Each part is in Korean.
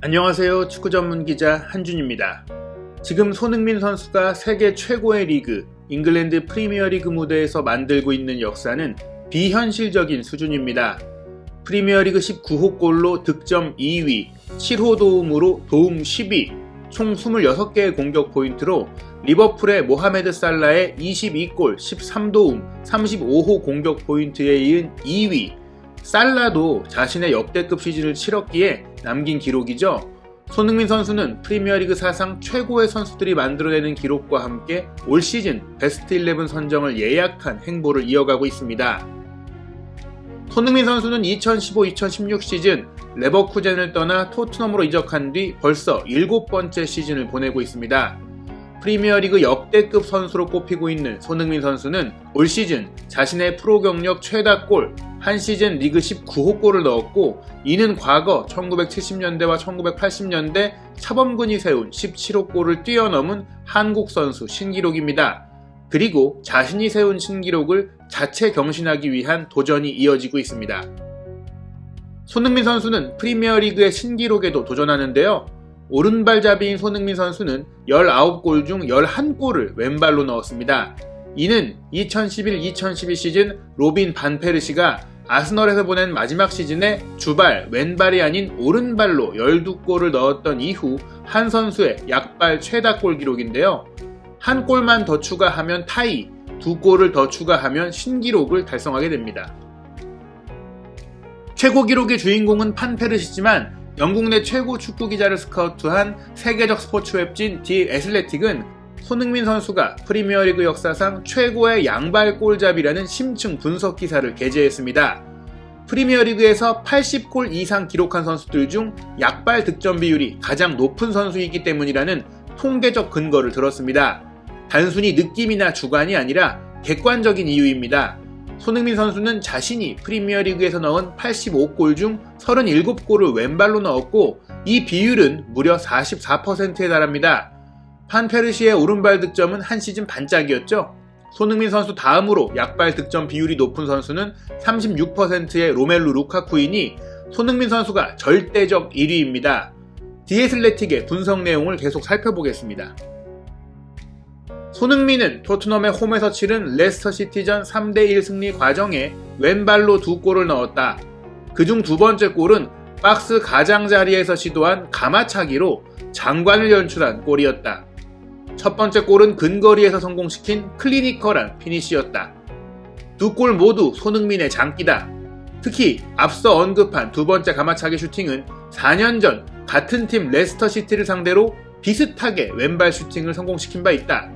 안녕하세요. 축구 전문 기자 한준입니다. 지금 손흥민 선수가 세계 최고의 리그, 잉글랜드 프리미어리그 무대에서 만들고 있는 역사는 비현실적인 수준입니다. 프리미어리그 19호 골로 득점 2위, 7호 도움으로 도움 10위, 총 26개의 공격 포인트로 리버풀의 모하메드 살라의 22골, 13도움, 35호 공격 포인트에 이은 2위, 살라도 자신의 역대급 시즌을 치렀기에 남긴 기록이죠. 손흥민 선수는 프리미어리그 사상 최고의 선수들이 만들어내는 기록과 함께 올 시즌 베스트 11 선정을 예약한 행보를 이어가고 있습니다. 손흥민 선수는 2015-2016 시즌 레버쿠젠을 떠나 토트넘으로 이적한 뒤 벌써 7번째 시즌을 보내고 있습니다. 프리미어리그 역대급 선수로 꼽히고 있는 손흥민 선수는 올 시즌 자신의 프로 경력 최다 골, 한 시즌 리그 19호 골을 넣었고, 이는 과거 1970년대와 1980년대 차범근이 세운 17호 골을 뛰어넘은 한국 선수 신기록입니다. 그리고 자신이 세운 신기록을 자체 경신하기 위한 도전이 이어지고 있습니다. 손흥민 선수는 프리미어리그의 신기록에도 도전하는데요. 오른발잡이인 손흥민 선수는 19골 중 11골을 왼발로 넣었습니다. 이는 2011-2012 시즌 로빈 반 페르시가 아스널에서 보낸 마지막 시즌에 주발, 왼발이 아닌 오른발로 12골을 넣었던 이후 한 선수의 약발 최다골 기록인데요. 한 골만 더 추가하면 타이, 2골을 더 추가하면 신기록을 달성하게 됩니다. 최고 기록의 주인공은 판 페르시지만 영국 내 최고 축구 기자를 스카우트한 세계적 스포츠 웹진 디 애슬레틱은 손흥민 선수가 프리미어리그 역사상 최고의 양발 골잡이라는 심층 분석 기사를 게재했습니다. 프리미어리그에서 80골 이상 기록한 선수들 중 약발 득점 비율이 가장 높은 선수이기 때문이라는 통계적 근거를 들었습니다. 단순히 느낌이나 주관이 아니라 객관적인 이유입니다. 손흥민 선수는 자신이 프리미어리그에서 넣은 85골 중 37골을 왼발로 넣었고, 이 비율은 무려 44%에 달합니다. 판 페르시의 오른발 득점은 한 시즌 반짝이었죠. 손흥민 선수 다음으로 약발 득점 비율이 높은 선수는 36%의 로멜루 루카쿠이니 손흥민 선수가 절대적 1위입니다. 디애슬레틱의 분석 내용을 계속 살펴보겠습니다. 손흥민은 토트넘의 홈에서 치른 레스터 시티전 3대1 승리 과정에 왼발로 2골을 넣었다. 그중 두 번째 골은 박스 가장자리에서 시도한 가마차기로 장관을 연출한 골이었다. 첫 번째 골은 근거리에서 성공시킨 클리니컬한 피니시였다. 두 골 모두 손흥민의 장기다. 특히 앞서 언급한 두 번째 가마차기 슈팅은 4년 전 같은 팀 레스터 시티를 상대로 비슷하게 왼발 슈팅을 성공시킨 바 있다.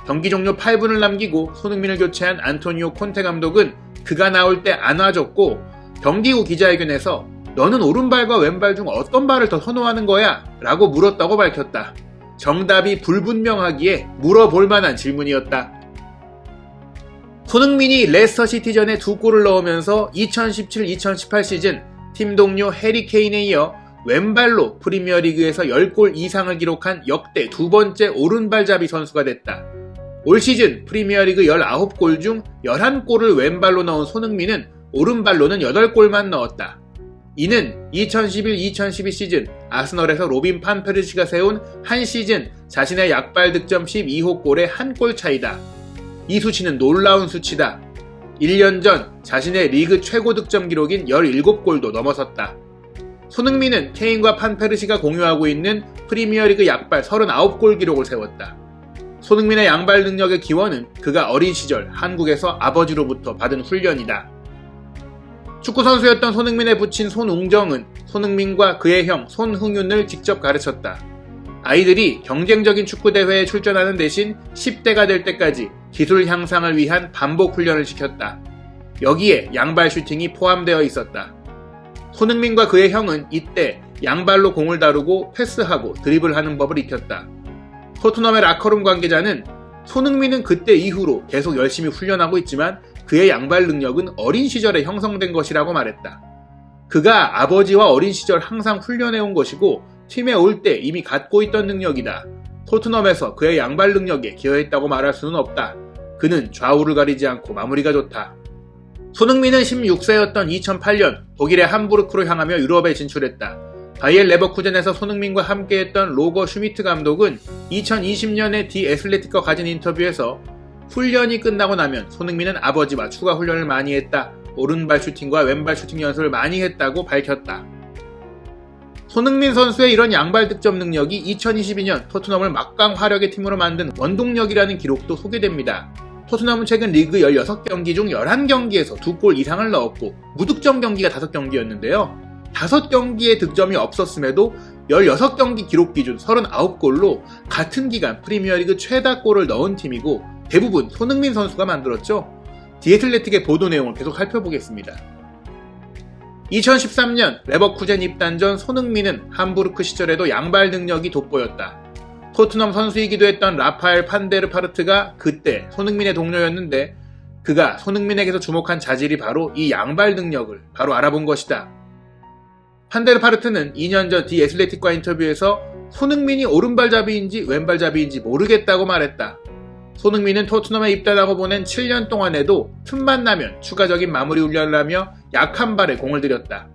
경기 종료 8분을 남기고 손흥민을 교체한 안토니오 콘테 감독은 그가 나올 때 안아줬고, 경기 후 기자회견에서 너는 오른발과 왼발 중 어떤 발을 더 선호하는 거야? 라고 물었다고 밝혔다. 정답이 불분명하기에 물어볼 만한 질문이었다. 손흥민이 레스터 시티전에 2골을 넣으면서 2017-2018 시즌 팀 동료 해리 케인에 이어 왼발로 프리미어리그에서 10골 이상을 기록한 역대 두 번째 오른발잡이 선수가 됐다. 올 시즌 프리미어리그 19골 중 11골을 왼발로 넣은 손흥민은 오른발로는 8골만 넣었다. 이는 2011-2012 시즌 아스널에서 로빈 판 페르시가 세운 한 시즌 자신의 약발 득점 12호 골의 한 골 차이다. 이 수치는 놀라운 수치다. 1년 전 자신의 리그 최고 득점 기록인 17골도 넘어섰다. 손흥민은 케인과 판 페르시가 공유하고 있는 프리미어리그 약발 39골 기록을 세웠다. 손흥민의 양발 능력의 기원은 그가 어린 시절 한국에서 아버지로부터 받은 훈련이다. 축구선수였던 손흥민의 부친 손웅정은 손흥민과 그의 형 손흥윤을 직접 가르쳤다. 아이들이 경쟁적인 축구대회에 출전하는 대신 10대가 될 때까지 기술 향상을 위한 반복 훈련을 시켰다. 여기에 양발 슈팅이 포함되어 있었다. 손흥민과 그의 형은 이때 양발로 공을 다루고 패스하고 드리블하는 법을 익혔다. 토트넘의 라커룸 관계자는 손흥민은 그때 이후로 계속 열심히 훈련하고 있지만 그의 양발 능력은 어린 시절에 형성된 것이라고 말했다. 그가 아버지와 어린 시절 항상 훈련해온 것이고 팀에 올 때 이미 갖고 있던 능력이다. 토트넘에서 그의 양발 능력에 기여했다고 말할 수는 없다. 그는 좌우를 가리지 않고 마무리가 좋다. 손흥민은 16세였던 2008년 독일의 함부르크로 향하며 유럽에 진출했다. 바이엘 레버쿠젠에서 손흥민과 함께했던 로거 슈미트 감독은 2020년에 디 애슬레틱과 가진 인터뷰에서 훈련이 끝나고 나면 손흥민은 아버지와 추가 훈련을 많이 했다. 오른발 슈팅과 왼발 슈팅 연습을 많이 했다고 밝혔다. 손흥민 선수의 이런 양발 득점 능력이 2022년 토트넘을 막강 화력의 팀으로 만든 원동력이라는 기록도 소개됩니다. 토트넘은 최근 리그 16경기 중 11경기에서 2골 이상을 넣었고 무득점 경기가 5경기였는데요. 5경기에 득점이 없었음에도 16경기 기록 기준 39골로 같은 기간 프리미어리그 최다 골을 넣은 팀이고 대부분 손흥민 선수가 만들었죠. 디애틀레틱의 보도 내용을 계속 살펴보겠습니다. 2013년 레버쿠젠 입단 전 손흥민은 함부르크 시절에도 양발 능력이 돋보였다. 토트넘 선수이기도 했던 라파엘 판데르 파르트가 그때 손흥민의 동료였는데 그가 손흥민에게서 주목한 자질이 바로 이 양발 능력을 바로 알아본 것이다. 판데르 파르트는 2년 전 디 애슬레틱과 인터뷰에서 손흥민이 오른발잡이인지 왼발잡이인지 모르겠다고 말했다. 손흥민은 토트넘에 입단하고 보낸 7년 동안에도 틈만 나면 추가적인 마무리 훈련을 하며 약한 발에 공을 들였다.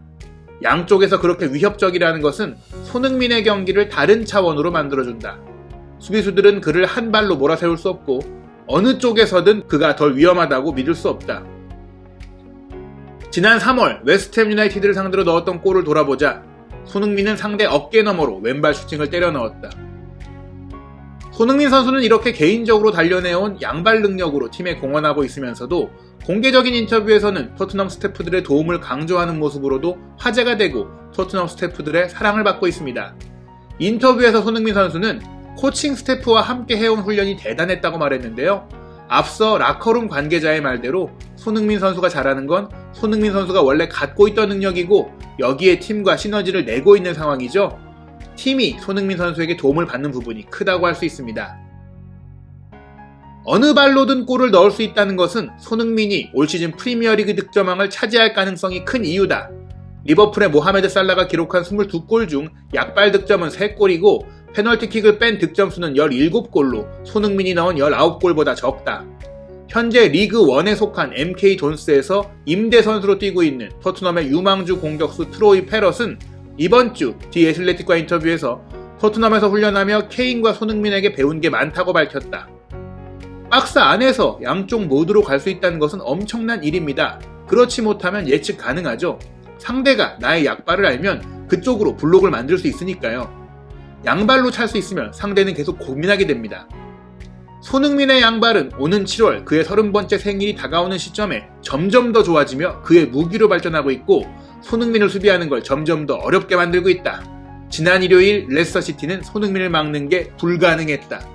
양쪽에서 그렇게 위협적이라는 것은 손흥민의 경기를 다른 차원으로 만들어준다. 수비수들은 그를 한 발로 몰아세울 수 없고 어느 쪽에서든 그가 덜 위험하다고 믿을 수 없다. 지난 3월 웨스트햄 유나이티드를 상대로 넣었던 골을 돌아보자 손흥민은 상대 어깨 너머로 왼발 슈팅을 때려 넣었다. 손흥민 선수는 이렇게 개인적으로 단련해온 양발 능력으로 팀에 공헌하고 있으면서도 공개적인 인터뷰에서는 토트넘 스태프들의 도움을 강조하는 모습으로도 화제가 되고 토트넘 스태프들의 사랑을 받고 있습니다. 인터뷰에서 손흥민 선수는 코칭 스태프와 함께 해온 훈련이 대단했다고 말했는데요. 앞서 라커룸 관계자의 말대로 손흥민 선수가 잘하는 건 손흥민 선수가 원래 갖고 있던 능력이고 여기에 팀과 시너지를 내고 있는 상황이죠. 팀이 손흥민 선수에게 도움을 받는 부분이 크다고 할 수 있습니다. 어느 발로든 골을 넣을 수 있다는 것은 손흥민이 올 시즌 프리미어리그 득점왕을 차지할 가능성이 큰 이유다. 리버풀의 모하메드 살라가 기록한 22골 중 약발 득점은 3골이고 페널티킥을 뺀 득점수는 17골로 손흥민이 넣은 19골보다 적다. 현재 리그 1에 속한 MK 돈스에서 임대 선수로 뛰고 있는 토트넘의 유망주 공격수 트로이 페럿은 이번 주 디 애슬레틱과 인터뷰에서 토트넘에서 훈련하며 케인과 손흥민에게 배운 게 많다고 밝혔다. 박스 안에서 양쪽 모두로 갈 수 있다는 것은 엄청난 일입니다. 그렇지 못하면 예측 가능하죠. 상대가 나의 약발을 알면 그쪽으로 블록을 만들 수 있으니까요. 양발로 찰 수 있으면 상대는 계속 고민하게 됩니다. 손흥민의 양발은 오는 7월 그의 30번째 생일이 다가오는 시점에 점점 더 좋아지며 그의 무기로 발전하고 있고 손흥민을 수비하는 걸 점점 더 어렵게 만들고 있다. 지난 일요일 레스터시티는 손흥민을 막는 게 불가능했다.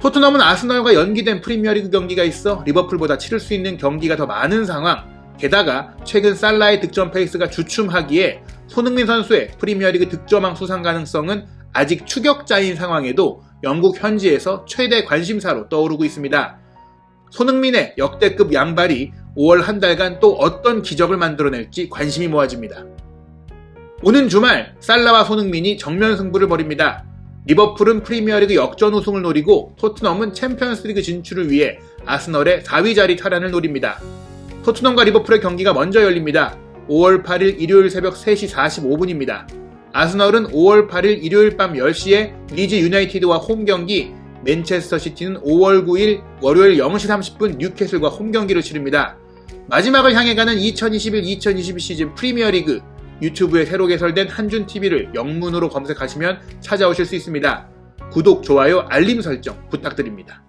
토트넘은 아스널과 연기된 프리미어리그 경기가 있어 리버풀보다 치를 수 있는 경기가 더 많은 상황. 게다가 최근 살라의 득점 페이스가 주춤하기에 손흥민 선수의 프리미어리그 득점왕 수상 가능성은 아직 추격자인 상황에도 영국 현지에서 최대 관심사로 떠오르고 있습니다. 손흥민의 역대급 양발이 5월 한 달간 또 어떤 기적을 만들어낼지 관심이 모아집니다. 오는 주말 살라와 손흥민이 정면 승부를 벌입니다. 리버풀은 프리미어리그 역전 우승을 노리고 토트넘은 챔피언스리그 진출을 위해 아스널의 4위 자리 탈환을 노립니다. 토트넘과 리버풀의 경기가 먼저 열립니다. 5월 8일 일요일 새벽 3시 45분입니다. 아스널은 5월 8일 일요일 밤 10시에 리즈 유나이티드와 홈 경기, 맨체스터 시티는 5월 9일 월요일 0시 30분 뉴캐슬과 홈 경기를 치릅니다. 마지막을 향해 가는 2021-2022 시즌 프리미어리그, 유튜브에 새로 개설된 한준TV를 영문으로 검색하시면 찾아오실 수 있습니다. 구독, 좋아요, 알림 설정 부탁드립니다.